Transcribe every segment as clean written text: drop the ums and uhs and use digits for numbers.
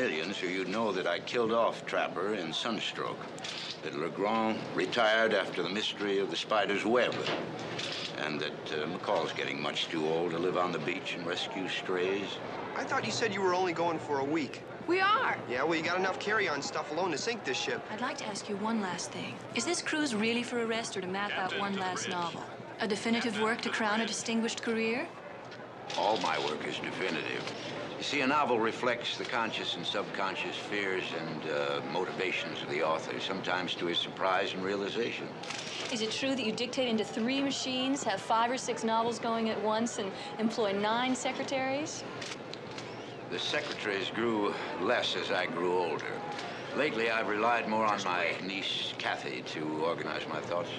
civilians, or you'd know that I killed off Trapper in Sunstroke. That Legrand retired after the mystery of the spider's web. And that McCall's getting much too old to live on the beach and rescue strays. I thought you said you were only going for a week. We are. Yeah, well, you got enough carry-on stuff alone to sink this ship. I'd like to ask you one last thing. Is this cruise really for a rest or to map out one last novel? A definitive work to crown a distinguished career? All my work is definitive. You see, a novel reflects the conscious and subconscious fears and motivations of the author, sometimes to his surprise and realization. Is it true that you dictate into 3 machines, have 5 or 6 novels going at once, and employ 9 secretaries? The secretaries grew less as I grew older. Lately, I've relied more on my niece, Kathy, to organize my thoughts.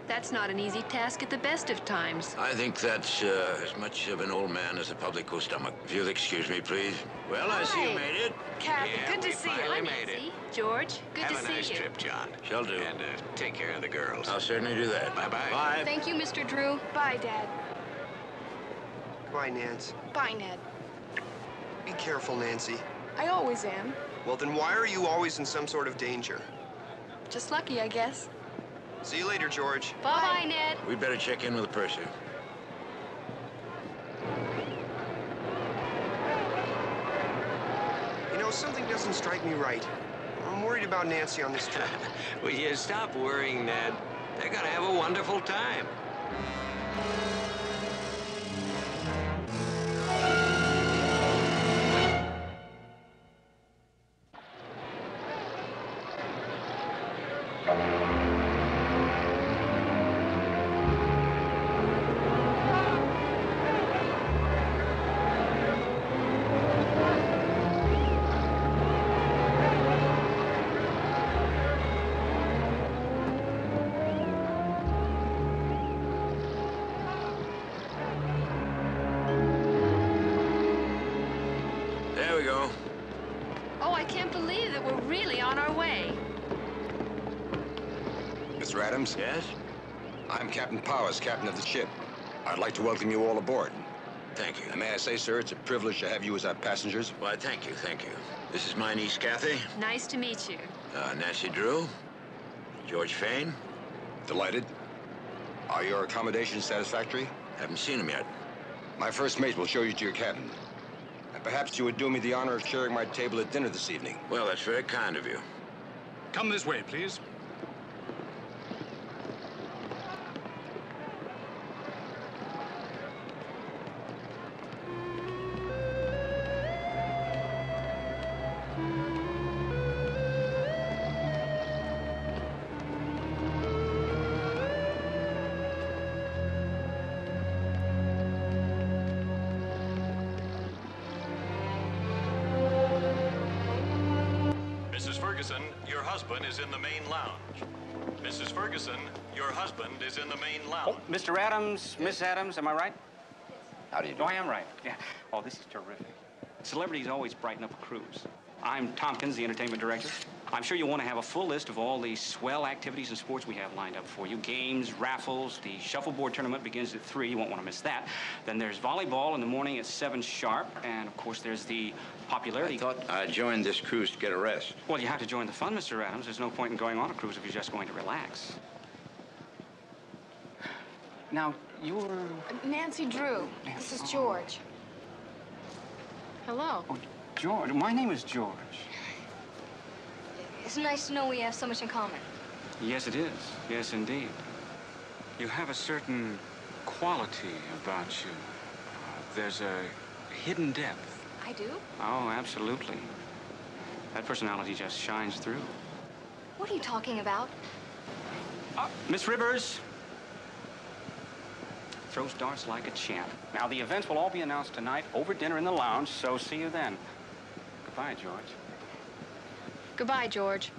That's not an easy task at the best of times. I think that's as much of an old man as a public stomach. If you'll excuse me, please. Well, I see you made it. Kathy, Yeah, good to we see you. finally I'm made it. Nancy. George, good Have to a see nice you. trip, John. Shall do. And take care of the girls. I'll certainly do that. Bye-bye. Bye. Thank you, Mr. Drew. Bye, Dad. Goodbye, Nance. Bye, Ned. Be careful, Nancy. I always am. Well, then why are you always in some sort of danger? Just lucky, I guess. See you later, George. Bye-bye, Ned. We'd better check in with the purser. You know, something doesn't strike me right. I'm worried about Nancy on this trip. Will you stop worrying, Ned? They're gonna have a wonderful time. There we go. Oh, I can't believe that we're really on our way. Mr. Adams? Yes? I'm Captain Powers, captain of the ship. I'd like to welcome you all aboard. Thank you. And may I say, sir, it's a privilege to have you as our passengers. Why, thank you, thank you. This is my niece, Kathy. Nice to meet you. Nancy Drew. George Fane. Delighted. Are your accommodations satisfactory? Haven't seen him yet. My first mate will show you to your cabin. And perhaps you would do me the honor of sharing my table at dinner this evening. Well, that's very kind of you. Come this way, please. Mrs. Ferguson, your husband is in the main lounge. Mrs. Ferguson, your husband is in the main lounge. Oh, Mr. Adams, Miss Adams, am I right? How do you do? Oh, I am right. Yeah. Oh, this is terrific. Celebrities always brighten up a cruise. I'm Tompkins, the entertainment director. I'm sure you'll want to have a full list of all the swell activities and sports we have lined up for you. Games, raffles, the shuffleboard tournament begins at 3. You won't want to miss that. Then there's volleyball in the morning at 7 sharp. And, of course, there's the popularity... I thought I joined this cruise to get a rest. Well, you have to join the fun, Mr. Adams. There's no point in going on a cruise if you're just going to relax. Now, you're... Nancy Drew. This is George. Hello. Oh, George. My name is George. It's nice to know we have so much in common. Yes, it is. Yes, indeed. You have a certain quality about you. There's a hidden depth. I do? Oh, absolutely. That personality just shines through. What are you talking about? Miss Rivers. Throws darts like a champ. Now, the events will all be announced tonight over dinner in the lounge, so see you then. Goodbye, George. Goodbye, George.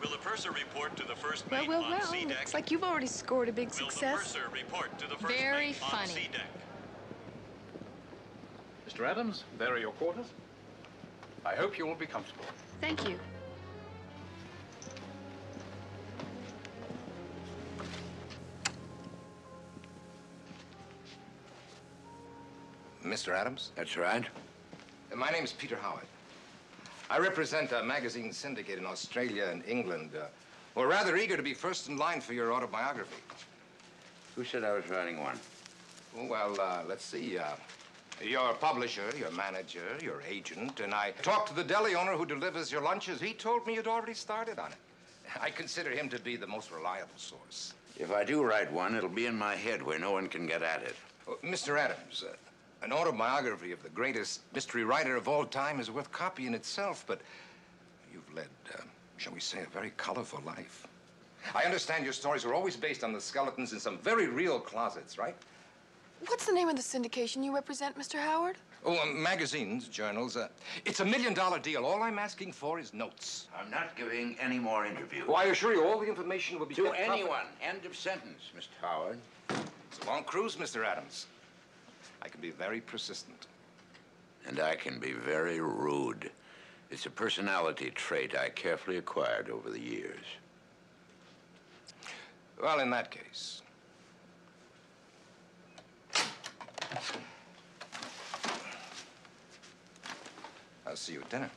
Will the purser report to the first Well, mate well, on well. C deck? Looks like you've already scored a big Will the success. purser report to the first Very mate on funny. C deck? Mr. Adams, there are your quarters. I hope you will be comfortable. Thank you. Mr. Adams? That's right. My name's Peter Howard. I represent a magazine syndicate in Australia and England. We're rather eager to be first in line for your autobiography. Who said I was writing one? Well, let's see. Your publisher, your manager, your agent, and I talked to the deli owner who delivers your lunches. He told me you'd already started on it. I consider him to be the most reliable source. If I do write one, it'll be in my head where no one can get at it. Mr. Adams, an autobiography of the greatest mystery writer of all time is worth copy in itself, but you've led, shall we say, a very colorful life. I understand your stories are always based on the skeletons in some very real closets, right? What's the name of the syndication you represent, Mr. Howard? Oh, magazines, journals. It's $1 million deal. All I'm asking for is notes. I'm not giving any more interviews. Well, I assure you, all the information will be to kept anyone. End of sentence, Mr. Howard. It's a long cruise, Mr. Adams. I can be very persistent. And I can be very rude. It's a personality trait I carefully acquired over the years. Well, in that case. I'll see you at dinner.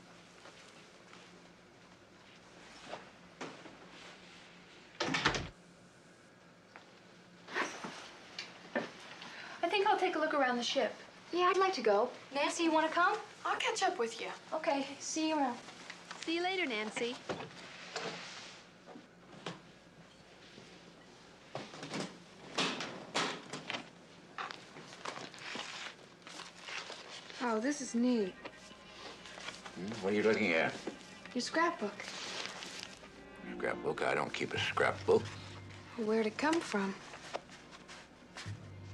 I think I'll take a look around the ship. Yeah, I'd like to go. Nancy, you want to come? I'll catch up with you. Okay, see you around. See you later, Nancy. Oh, this is neat. What are you looking at? Your scrapbook. Scrapbook? I don't keep a scrapbook. Where'd it come from?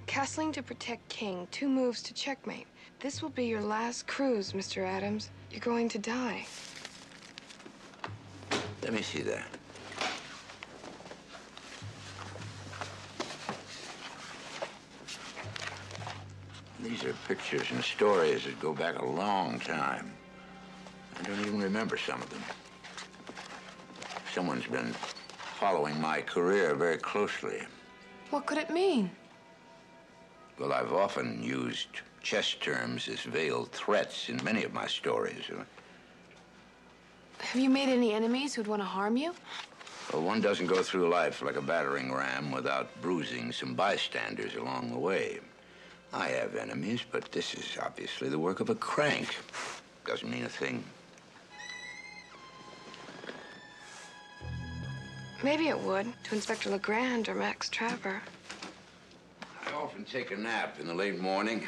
Castling to protect king. 2 moves to checkmate. This will be your last cruise, Mr. Adams. You're going to die. Let me see that. These are pictures and stories that go back a long time. I don't even remember some of them. Someone's been following my career very closely. What could it mean? Well, I've often used chess terms as veiled threats in many of my stories. Have you made any enemies who'd want to harm you? Well, one doesn't go through life like a battering ram without bruising some bystanders along the way. I have enemies, but this is obviously the work of a crank. Doesn't mean a thing. Maybe it would, to Inspector Legrand or Max Trapper. I often take a nap in the late morning.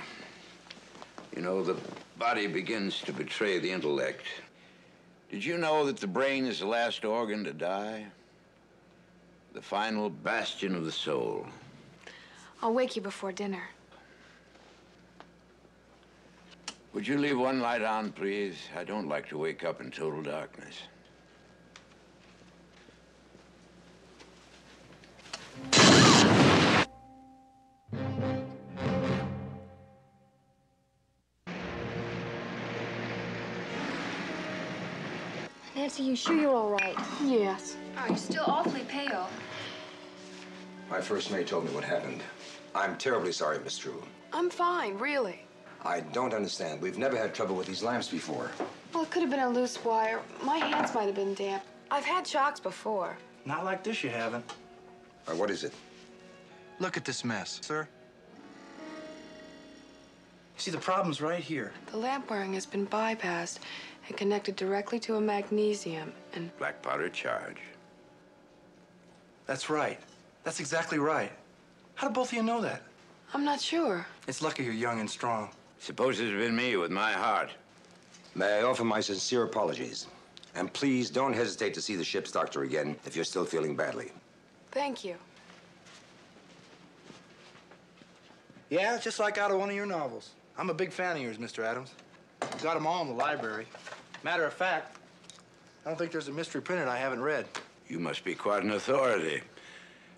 You know, the body begins to betray the intellect. Did you know that the brain is the last organ to die? The final bastion of the soul. I'll wake you before dinner. Would you leave one light on, please? I don't like to wake up in total darkness. Nancy, you sure you're all right? Yes. Oh, you're still awfully pale. My first mate told me what happened. I'm terribly sorry, Miss True. I'm fine, really. I don't understand. We've never had trouble with these lamps before. Well, it could have been a loose wire. My hands might have been damp. I've had shocks before. Not like this, you haven't. What is it? Look at this mess, sir. See, the problem's right here. The lamp wiring has been bypassed and connected directly to a magnesium and... Black powder charge. That's right. That's exactly right. How do both of you know that? I'm not sure. It's lucky you're young and strong. Suppose it had been me with my heart. May I offer my sincere apologies? And please don't hesitate to see the ship's doctor again if you're still feeling badly. Thank you. Yeah, just like out of one of your novels. I'm a big fan of yours, Mr. Adams. Got them all in the library. Matter of fact, I don't think there's a mystery printed I haven't read. You must be quite an authority.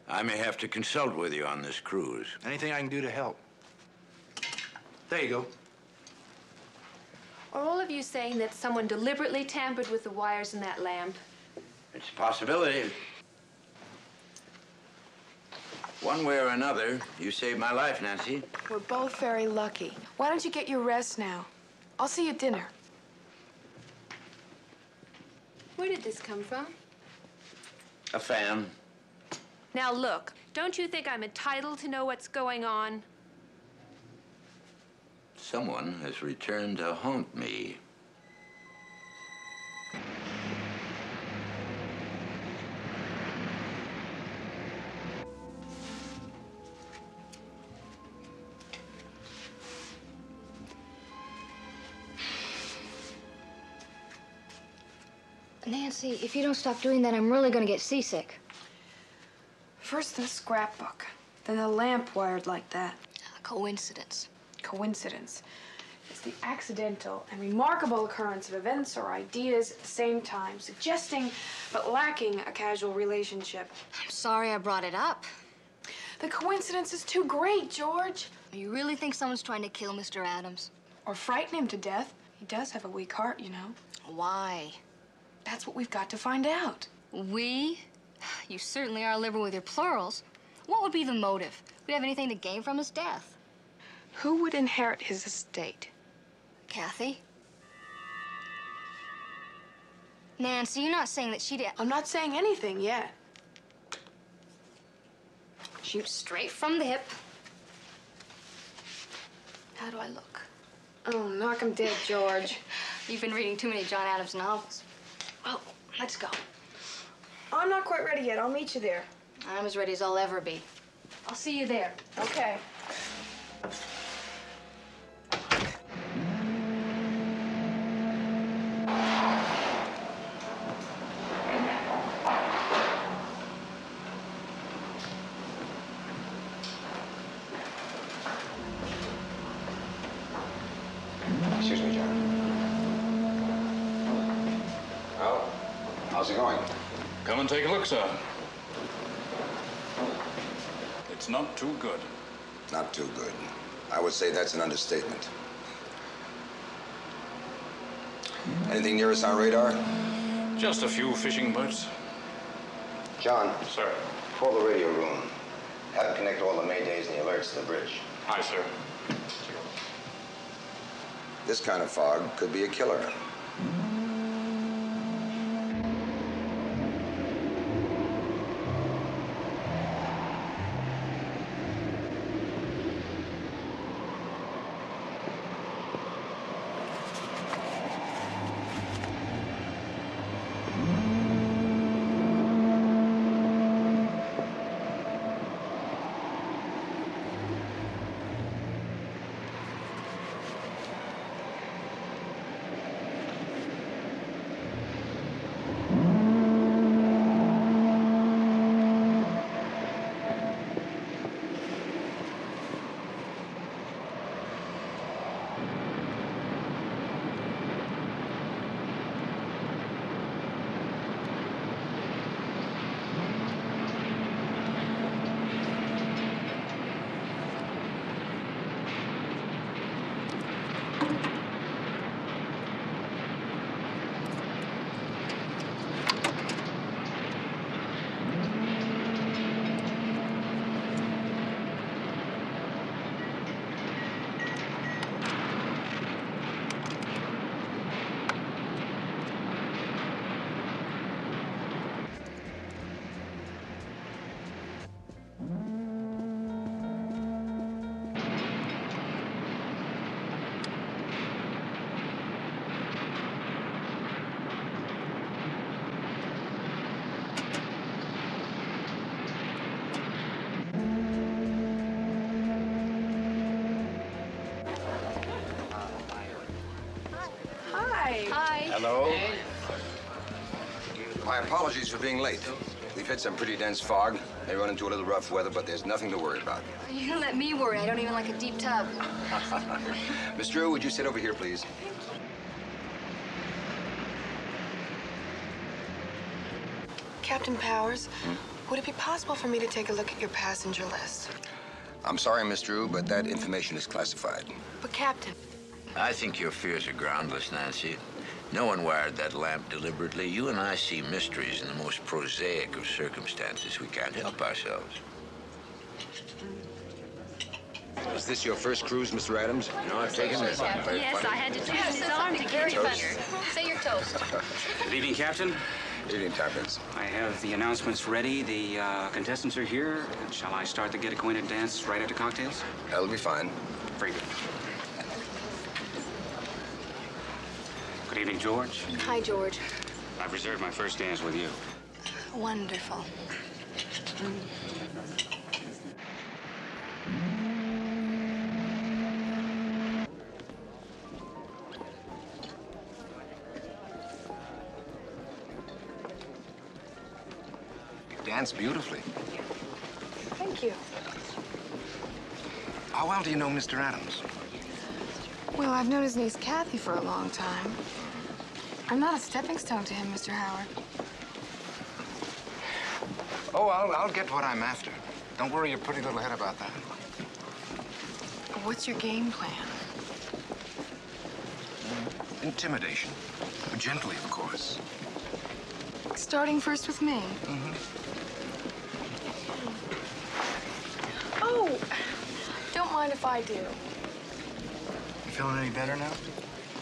I may have to consult with you on this cruise. Anything I can do to help. There you go. Are all of you saying that someone deliberately tampered with the wires in that lamp? It's a possibility. One way or another, you saved my life, Nancy. We're both very lucky. Why don't you get your rest now? I'll see you at dinner. Where did this come from? A fan. Now look, don't you think I'm entitled to know what's going on? Someone has returned to haunt me. Nancy, if you don't stop doing that, I'm really gonna get seasick. First the scrapbook, then the lamp wired like that. Coincidence. Coincidence. It's the accidental and remarkable occurrence of events or ideas at the same time, suggesting but lacking a casual relationship. I'm sorry I brought it up. The coincidence is too great, George. You really think someone's trying to kill Mr. Adams? Or frighten him to death. He does have a weak heart, you know. Why? That's what we've got to find out. We? You certainly are liberal with your plurals. What would be the motive? We have anything to gain from his death? Who would inherit his estate? Kathy? Nancy, you're not saying that she did. I'm not saying anything yet. Shoot straight from the hip. How do I look? Oh, knock him dead, George. You've been reading too many John Adams novels. Well, let's go. I'm not quite ready yet. I'll meet you there. I'm as ready as I'll ever be. I'll see you there. Okay. Excuse me, John. Well, how's it going? Come and take a look, sir. It's not too good. Not too good. I would say that's an understatement. Anything near us on radar? Just a few fishing boats. John. Sir. Call the radio room. Have it connect all the maydays and the alerts to the bridge. Hi, sir. This kind of fog could be a killer. Hello. My apologies for being late. We've hit some pretty dense fog. May run into a little rough weather, but there's nothing to worry about. You can let me worry. I don't even like a deep tub. Miss Drew, would you sit over here, please? Captain Powers, would it be possible for me to take a look at your passenger list? I'm sorry, Miss Drew, but that information is classified. But, Captain... I think your fears are groundless, Nancy. No one wired that lamp deliberately. You and I see mysteries in the most prosaic of circumstances. We can't help ourselves. Is this your first cruise, Mr. Adams? No, I've taken this. Yes, I had to twist his arm to get you here. Say your toast. Good evening, Captain. Evening, Tompkins. I have the announcements ready. The contestants are here. Shall I start the get acquainted dance right after cocktails? That'll be fine. Very good. Good evening, George. Hi, George. I've reserved my first dance with you. Wonderful. You dance beautifully. Thank you. How well do you know Mr. Adams? Well, I've known his niece Kathy for a long time. I'm not a stepping stone to him, Mr. Howard. Oh, I'll get what I'm after. Don't worry your pretty little head about that. What's your game plan? Intimidation. Gently, of course. Starting first with me. Mm-hmm. Oh, don't mind if I do. You feeling any better now?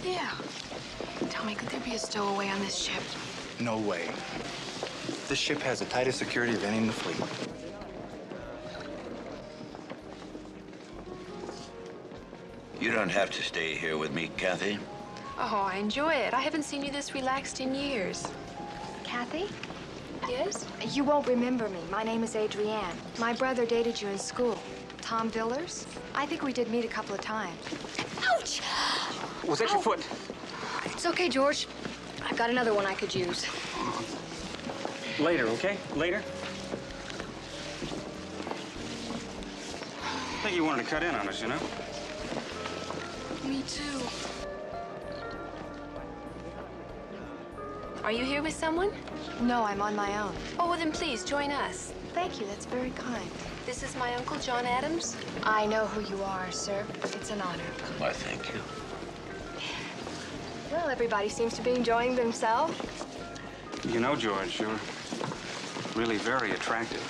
Yeah. Tell me, could there be a stowaway on this ship? No way. This ship has the tightest security of any in the fleet. You don't have to stay here with me, Kathy. Oh, I enjoy it. I haven't seen you this relaxed in years. Kathy? Yes? You won't remember me. My name is Adrienne. My brother dated you in school. Tom Villers? I think we did meet a couple of times. Ouch! Was that your foot? It's okay, George. I've got another one I could use. Later, okay? Later? I think you wanted to cut in on us, you know? Me too. Are you here with someone? No, I'm on my own. Oh, well, then please join us. Thank you. That's very kind. This is my Uncle John Adams. I know who you are, sir. It's an honor. Why, thank you. Well, everybody seems to be enjoying themselves. You know, George, you're really very attractive.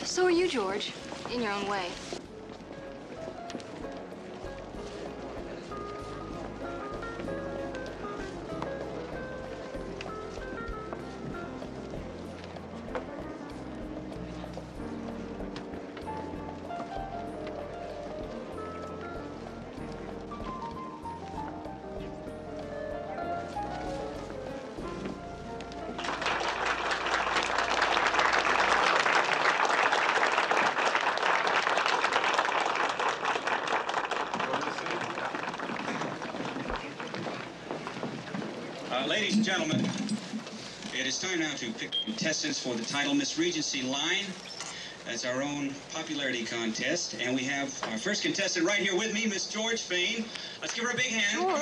So are you, George, in your own way. Ladies and gentlemen, it is time now to pick contestants for the title Miss Regency line. That's our own popularity contest. And we have our first contestant right here with me, Miss George Fain. Let's give her a big hand. Come on.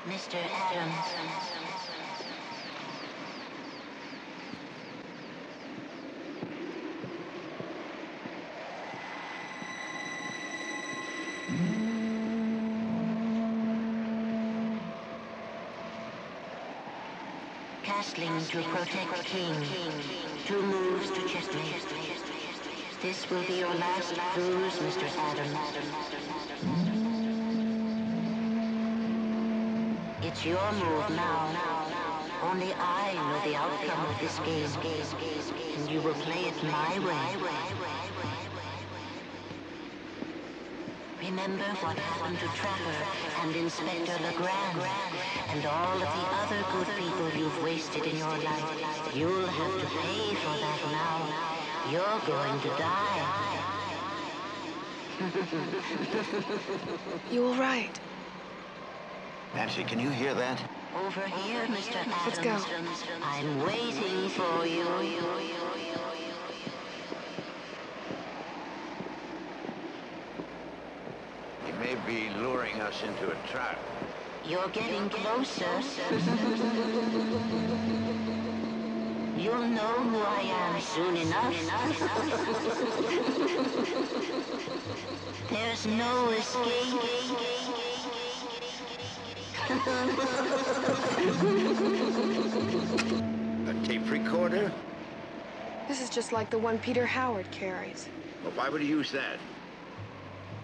Mr. Adams. Castling to protect king. 2 moves to checkmate. This will be your last cruise, Mr. Adams. It's your move now. Only I know the outcome of this game, and you will play it my way. Remember what happened to Trapper and Inspector Legrand, and all of the other good people you've wasted in your life. You'll have to pay for that now. You're going to die. You all right? Nancy, can you hear that? Over here, Mr. Adams. Let's go. I'm waiting for you. be luring us into a trap. You're getting closer. You'll know who I am soon enough. There's no escape. A tape recorder? This is just like the one Peter Howard carries. Well, why would he use that?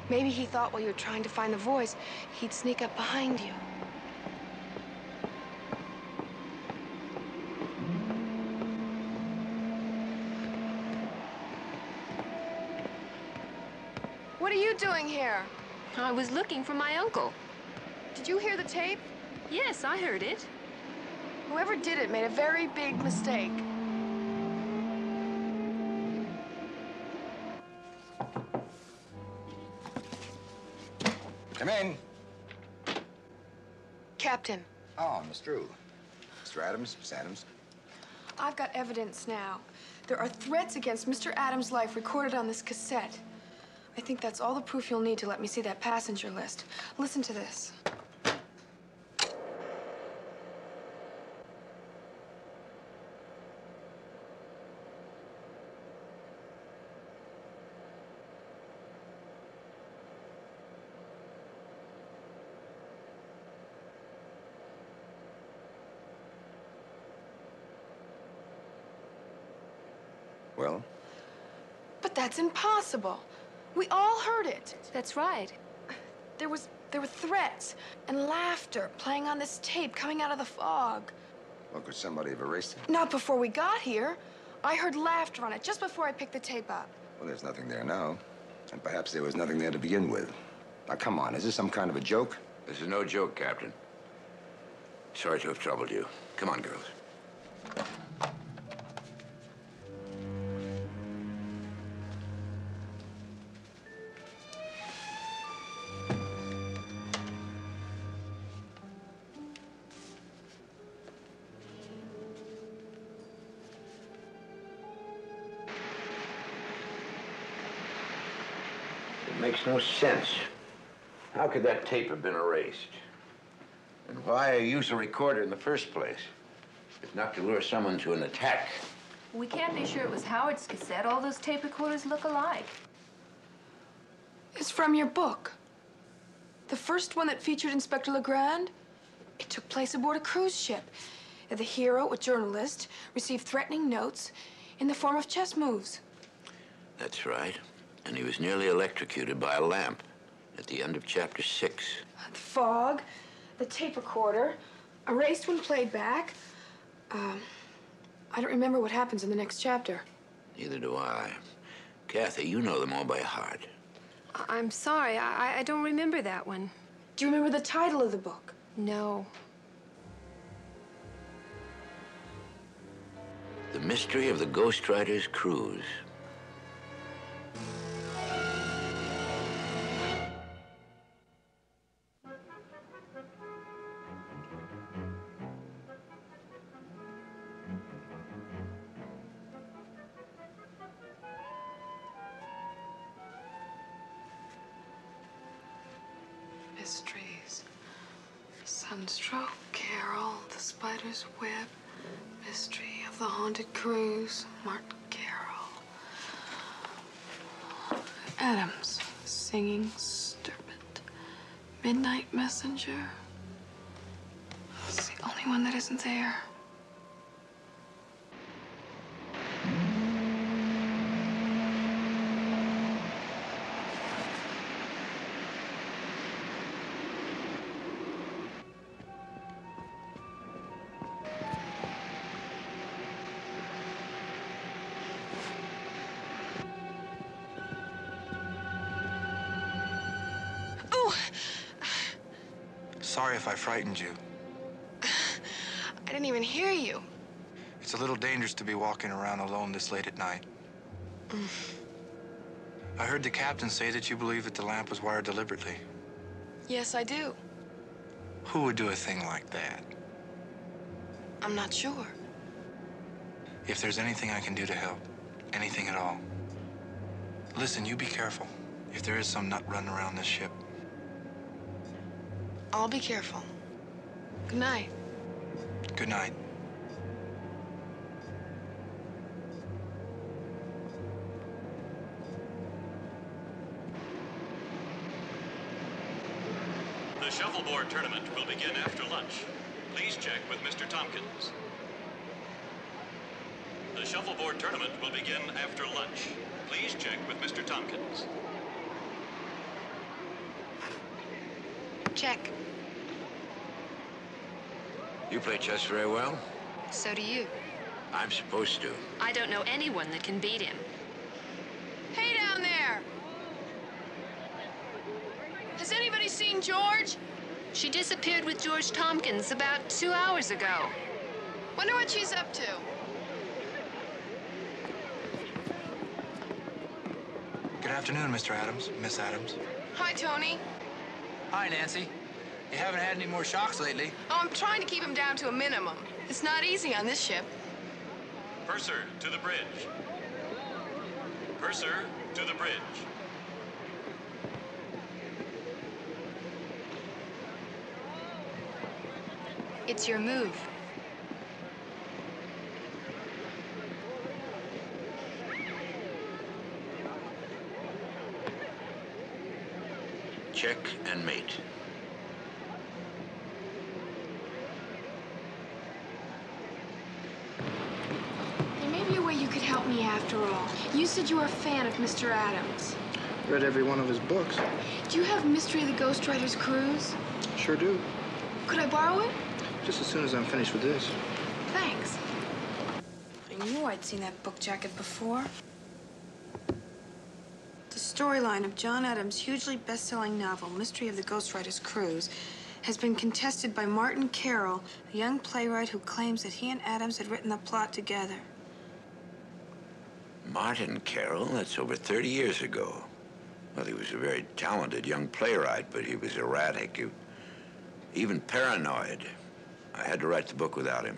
Maybe he thought while you were trying to find the voice, he'd sneak up behind you. What are you doing here? I was looking for my uncle. Did you hear the tape? Yes, I heard it. Whoever did it made a very big mistake. Come in. Captain, Oh, Miss Drew. Mr. Adams, Miss Adams. I've got evidence now. There are threats against Mr. Adams' life recorded on this cassette. I think that's all the proof you'll need to let me see that passenger list. Listen to this. Well? But that's impossible. We all heard it. That's right. There were threats and laughter playing on this tape coming out of the fog. Well, could somebody have erased it? Not before we got here. I heard laughter on it just before I picked the tape up. Well, there's nothing there now. And perhaps there was nothing there to begin with. Now, come on, is this some kind of a joke? This is no joke, Captain. Sorry to have troubled you. Come on, girls. It makes no sense. How could that tape have been erased? And why use a recorder in the first place? If not to lure someone to an attack. We can't be sure it was Howard's cassette. All those tape recorders look alike. It's from your book. The first one that featured Inspector Legrand. It took place aboard a cruise ship. The hero, a journalist, received threatening notes in the form of chess moves. That's right. And he was nearly electrocuted by a lamp at the end of chapter 6. The fog, the tape recorder, erased when played back. I don't remember what happens in the next chapter. Neither do I. Kathy, you know them all by heart. I'm sorry, I don't remember that one. Do you remember the title of the book? No. The Mystery of the Ghostwriters' Cruise. Mysteries. Sunstroke, Carol, The Spider's Web, Mystery of the Haunted Cruise, marked Carol. Adams, Singing Serpent, Midnight Messenger. It's the only one that isn't there. Sorry if I frightened you. I didn't even hear you. It's a little dangerous to be walking around alone this late at night. I heard the captain say that you believe that the lamp was wired deliberately. Yes, I do. Who would do a thing like that? I'm not sure. If there's anything I can do to help, anything at all. Listen, you be careful. If there is some nut running around this ship, I'll be careful. Good night. Good night. The shuffleboard tournament will begin after lunch. Please check with Mr. Tompkins. The shuffleboard tournament will begin after lunch. Please check with Mr. Tompkins. Check. You play chess very well? So do you. I'm supposed to. I don't know anyone that can beat him. Hey, down there! Has anybody seen George? She disappeared with George Tompkins about 2 hours ago. Wonder what she's up to. Good afternoon, Mr. Adams, Miss Adams. Hi, Tony. Hi, Nancy. You haven't had any more shocks lately. Oh, I'm trying to keep him down to a minimum. It's not easy on this ship. Purser, to the bridge. Purser, to the bridge. It's your move. Check and mate. There may be a way you could help me after all. You said you were a fan of Mr. Adams. Read every one of his books. Do you have Mystery of the Ghostwriters cruise? Sure do. Could I borrow it? Just as soon as I'm finished with this. Thanks. I knew I'd seen that book jacket before. The storyline of John Adams' hugely best-selling novel, Mystery of the Ghostwriters Cruise, has been contested by Martin Carroll, a young playwright who claims that he and Adams had written the plot together. Martin Carroll? That's over 30 years ago. Well, he was a very talented young playwright, but he was erratic, even paranoid. I had to write the book without him.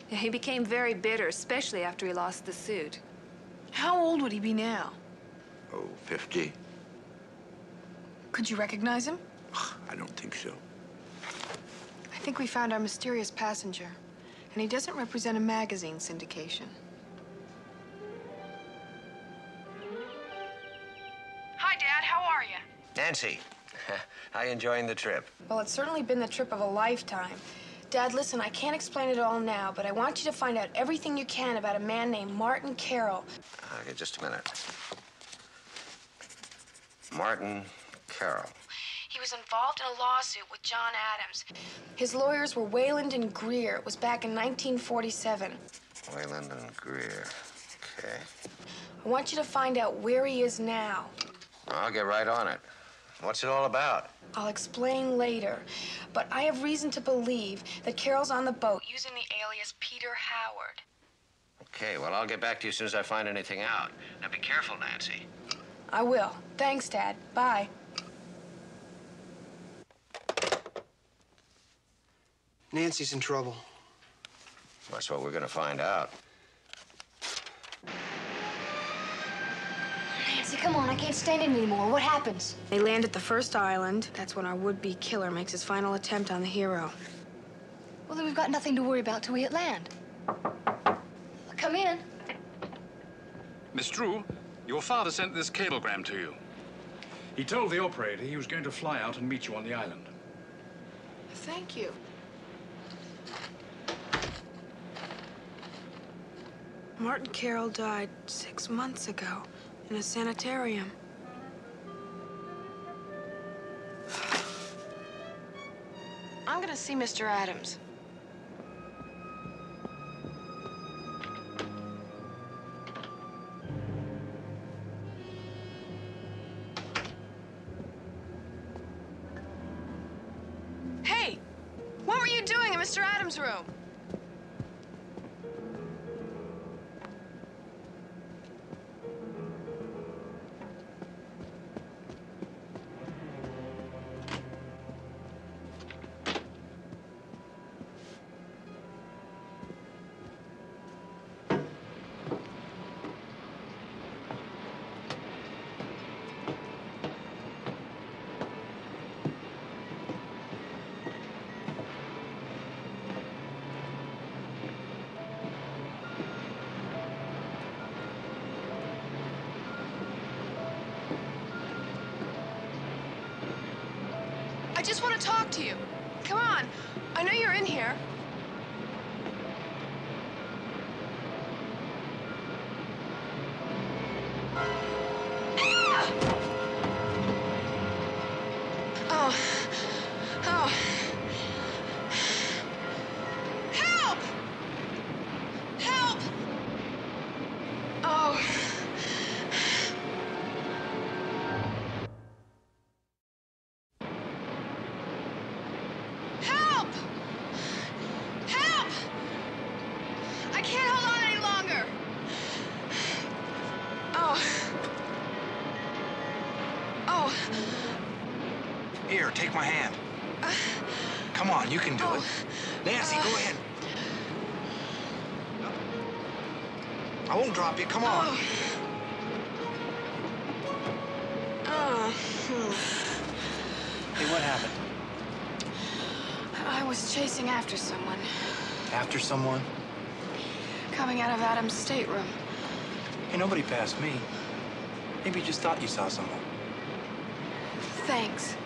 Yeah, he became very bitter, especially after he lost the suit. How old would he be now? Oh, 50? Could you recognize him? I don't think so. I think we found our mysterious passenger, and he doesn't represent a magazine syndication. Hi, Dad. How are you? Nancy, how you enjoying the trip? Well, it's certainly been the trip of a lifetime. Dad, listen, I can't explain it all now, but I want you to find out everything you can about a man named Martin Carroll. Okay, just a minute. Martin Carroll. He was involved in a lawsuit with John Adams. His lawyers were Wayland and Greer. It was back in 1947. Wayland and Greer. Okay. I want you to find out where he is now. I'll get right on it. What's it all about? I'll explain later, but I have reason to believe that Carroll's on the boat using the alias Peter Howard. Okay, well, I'll get back to you as soon as I find anything out. Now, be careful, Nancy. I will. Thanks, Dad. Bye. Nancy's in trouble. That's what we're gonna find out. Nancy, come on, I can't stand it anymore. What happens? They land at the first island. That's when our would-be killer makes his final attempt on the hero. Well, then we've got nothing to worry about till we hit land. Come in. Miss Drew, your father sent this cablegram to you. He told the operator he was going to fly out and meet you on the island. Thank you. Martin Carroll died 6 months ago in a sanitarium. I'm gonna see Mr. Adams. Hey, what were you doing in Mr. Adams' room? her. Take my hand. Come on, you can do it. Nancy, go ahead. I won't drop you. Come on. Hey, what happened? I was chasing after someone. After someone? Coming out of Adam's stateroom. Hey, nobody passed me. Maybe you just thought you saw someone. Thanks.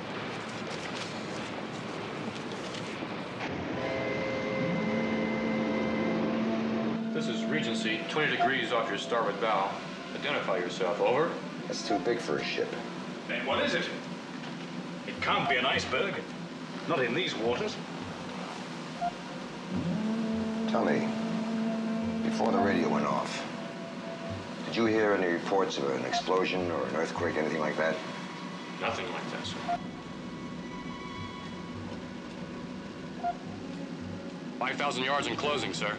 This is Regency, 20 degrees off your starboard bow. Identify yourself, over. That's too big for a ship. Then what is it? It can't be an iceberg. Not in these waters. Tell me, before the radio went off, did you hear any reports of an explosion or an earthquake, anything like that? Nothing like that, sir. 5,000 yards in closing, sir.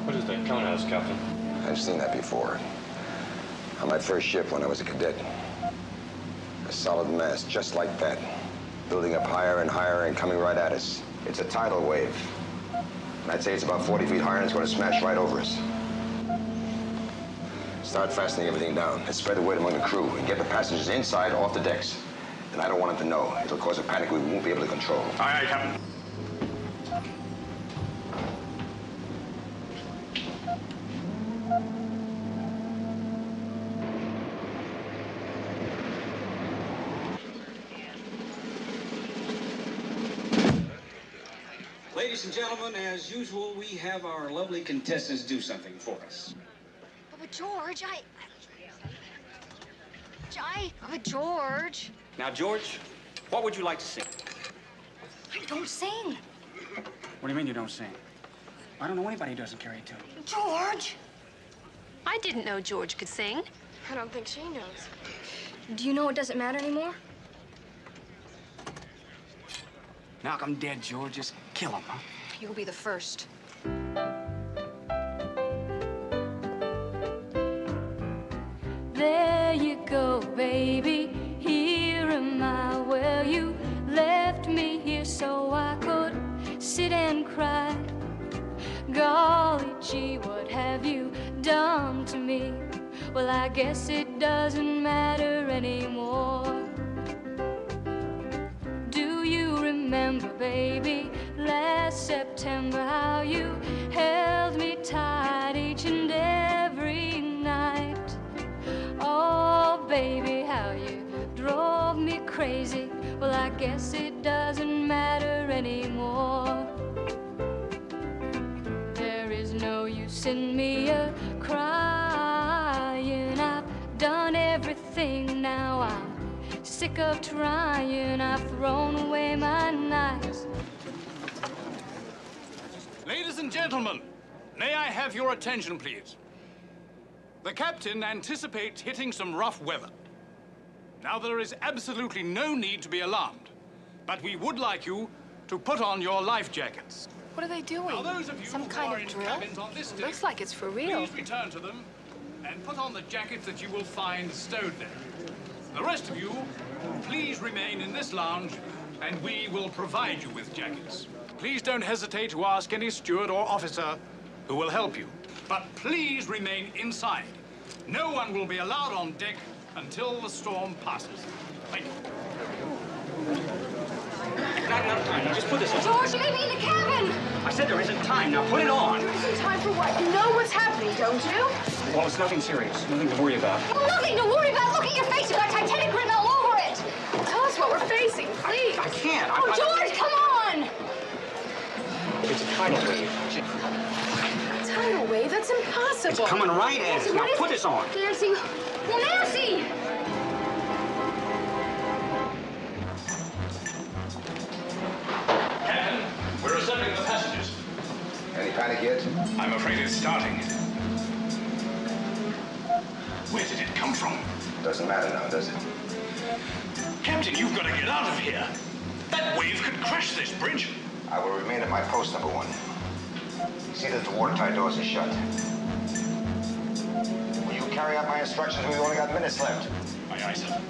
What is that coming at us, Captain? I've seen that before. On my first ship when I was a cadet. A solid mass just like that. Building up higher and higher and coming right at us. It's a tidal wave. And I'd say it's about 40 feet higher and it's going to smash right over us. Start fastening everything down and spread the word among the crew and get the passengers inside off the decks. And I don't want them to know. It'll cause a panic we won't be able to control. Aye, aye, Captain. Ladies and gentlemen, as usual, we have our lovely contestants do something for us. But George, but George. Now, George, what would you like to sing? I don't sing. What do you mean you don't sing? I don't know anybody who doesn't carry a tune. George! I didn't know George could sing. I don't think she knows. Do you know it doesn't matter anymore? Knock 'em dead, George. Just kill 'em, huh? You'll be the first. There you go, baby. Here am I. Well, you left me here so I could sit and cry. Golly gee, what have you done to me? Well, I guess it doesn't matter anymore. Do you remember, baby, last September, how you held me tight each and every night? Oh, baby, how you drove me crazy. Well, I guess it doesn't matter anymore. There is no use in me crying. I've done everything now. I'm sick of trying. I've thrown away my nights. Ladies and gentlemen, may I have your attention, please? The captain anticipates hitting some rough weather. Now, there is absolutely no need to be alarmed, but we would like you to put on your life jackets. What are they doing? Now, those of you Some who kind are of in drill? cabins on this deck, Looks like it's for real. please return to them and put on the jackets that you will find stowed there. The rest of you, please remain in this lounge, and we will provide you with jackets. Please don't hesitate to ask any steward or officer who will help you. But please remain inside. No one will be allowed on deck until the storm passes. Thank you. Not enough time. Now, just put this on. George, leave me in the cabin! I said there isn't time. Now, put it on. There isn't time for what? You know what's happening, don't you? Well, it's nothing serious. Nothing to worry about. Well, nothing to worry about. Look at your face. You've got Titanic written all over it. Tell us what we're facing, please. I can't. Oh, George, come on! It's a tidal wave. Tidal wave? That's impossible. It's coming right at us. Now, put this on. Nancy! Well, Nancy! Captain, we're assembling the passengers. Any panic yet? I'm afraid it's starting. Where did it come from? Doesn't matter now, does it? Captain, you've got to get out of here. That wave could crash this bridge. I will remain at my post, number one. See that the watertight doors are shut. Will you carry out my instructions? We've only got minutes left. Aye, aye, sir.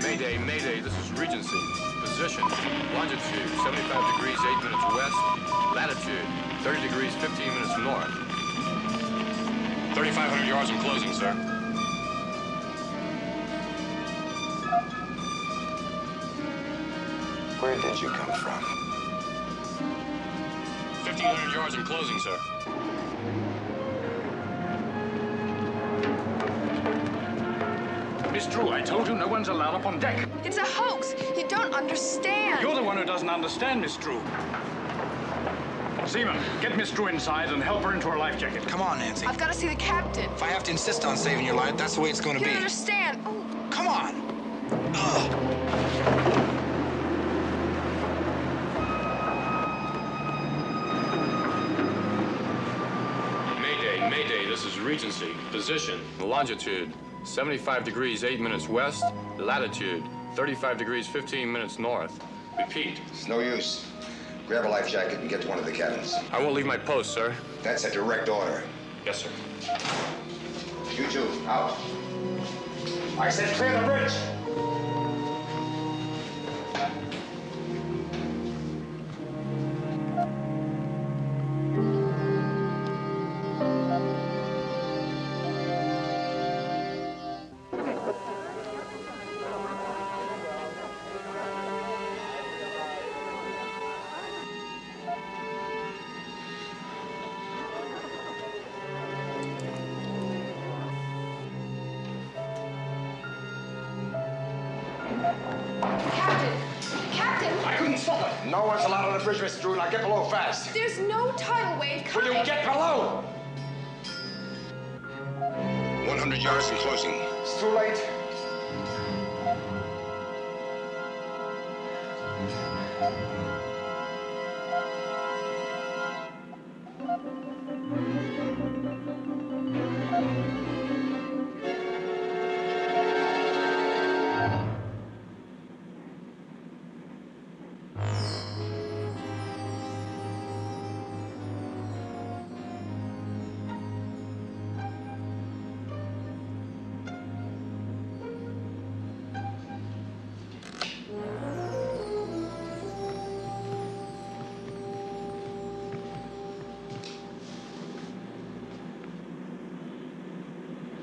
Mayday, Mayday, this is Regency. Position, longitude, 75 degrees, 8 minutes west. Latitude, 30 degrees, 15 minutes north. 3,500 yards in closing, sir. Where did you come from? 1,500 yards in closing, sir. Miss Drew, I told you no one's allowed up on deck. It's a hoax. You don't understand. You're the one who doesn't understand, Miss Drew. Seaman, get Miss Drew inside and help her into her life jacket. Come on, Nancy. I've got to see the captain. If I have to insist on saving your life, that's the way it's going to You be. don't understand. Oh. Come on. Mayday, Mayday, this is Regency. Position, longitude, 75 degrees, 8 minutes west. Latitude, 35 degrees, 15 minutes north. Repeat. It's no use. Grab a life jacket and get to one of the cabins. I won't leave my post, sir. That's a direct order. Yes, sir. You two, out. I said clear the bridge. No one's allowed on the bridge, Mr. Drew. Now get below fast. There's no tidal wave coming. Will you get below? 100 yards in closing. It's too late.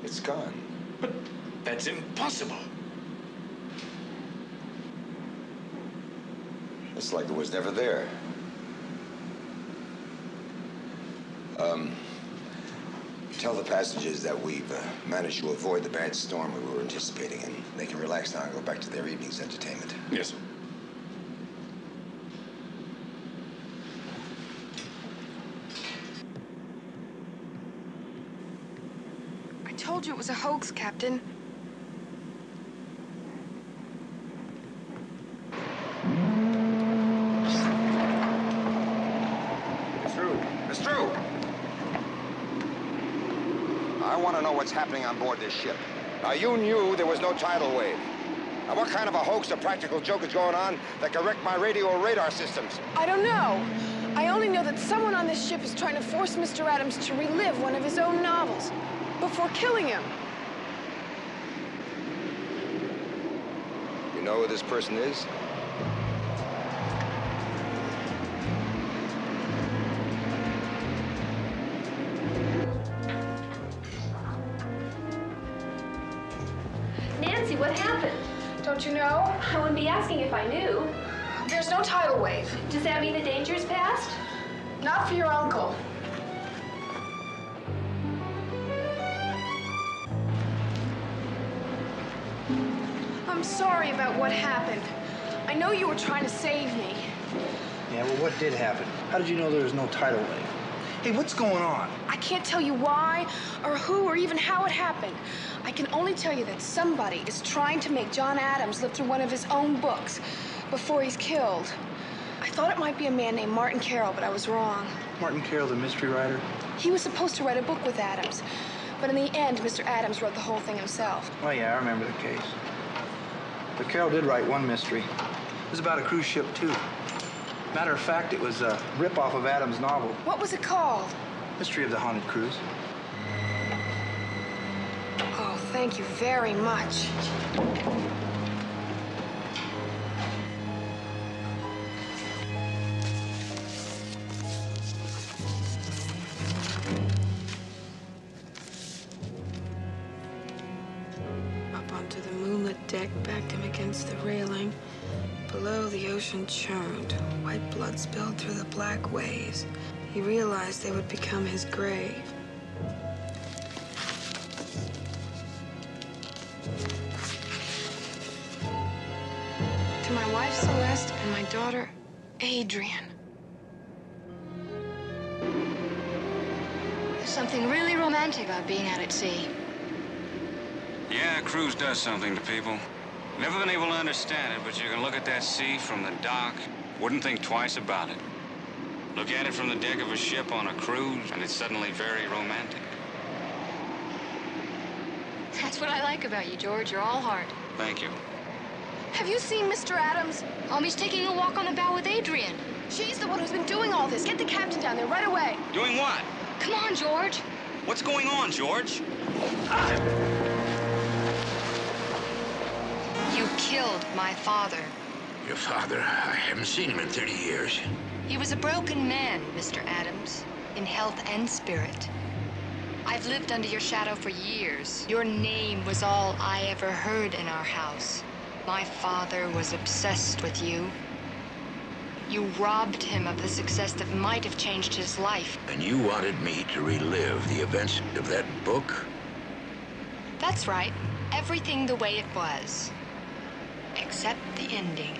It's gone. But that's impossible. It's like it was never there. Tell the passengers that we've managed to avoid the bad storm we were anticipating, and they can relax now and go back to their evening's entertainment. Yes, sir. I told you it was a hoax, Captain. Miss Drew! I want to know what's happening on board this ship. Now, you knew there was no tidal wave. Now, what kind of a hoax or practical joke is going on that can wreck my radio or radar systems? I don't know. I only know that someone on this ship is trying to force Mr. Adams to relive one of his own novels before killing him. You know who this person is? Nancy, what happened? Don't you know? I wouldn't be asking if I knew. There's no tidal wave. Does that mean the danger's past? Not for your uncle. I'm sorry about what happened. I know you were trying to save me. Yeah, well, what did happen? How did you know there was no tidal wave? Hey, what's going on? I can't tell you why, or who, or even how it happened. I can only tell you that somebody is trying to make John Adams live through one of his own books before he's killed. I thought it might be a man named Martin Carroll, but I was wrong. Martin Carroll, the mystery writer? He was supposed to write a book with Adams, but in the end, Mr. Adams wrote the whole thing himself. Oh, yeah, I remember the case. But Carroll did write one mystery. It was about a cruise ship, too. Matter of fact, it was a rip-off of Adams' novel. What was it called? Mystery of the Haunted Cruise. Oh, thank you very much. ocean churned, white blood spilled through the black waves. He realized they would become his grave. To my wife, Celeste, and my daughter, Adrian. There's something really romantic about being out at sea. Yeah, a cruise does something to people. Never been able to understand it, but you can look at that sea from the dock, wouldn't think twice about it. Look at it from the deck of a ship on a cruise, and it's suddenly very romantic. That's what I like about you, George. You're all heart. Thank you. Have you seen Mr. Adams? He's taking a walk on the bow with Adrian. She's the one who's been doing all this. Get the captain down there right away. Doing what? Come on, George. What's going on, George? You killed my father. Your father? I haven't seen him in 30 years. He was a broken man, Mr. Adams, in health and spirit. I've lived under your shadow for years. Your name was all I ever heard in our house. My father was obsessed with you. You robbed him of the success that might have changed his life. And you wanted me to relive the events of that book? That's right. Everything the way it was. Except the ending.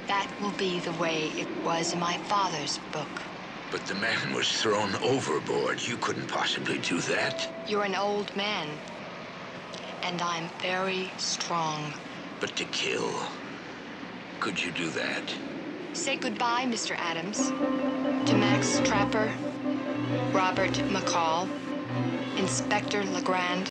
That will be the way it was in my father's book. But the man was thrown overboard. You couldn't possibly do that. You're an old man. And I'm very strong. But to kill, could you do that? Say goodbye, Mr. Adams. To Max Trapper, Robert McCall, Inspector Legrand.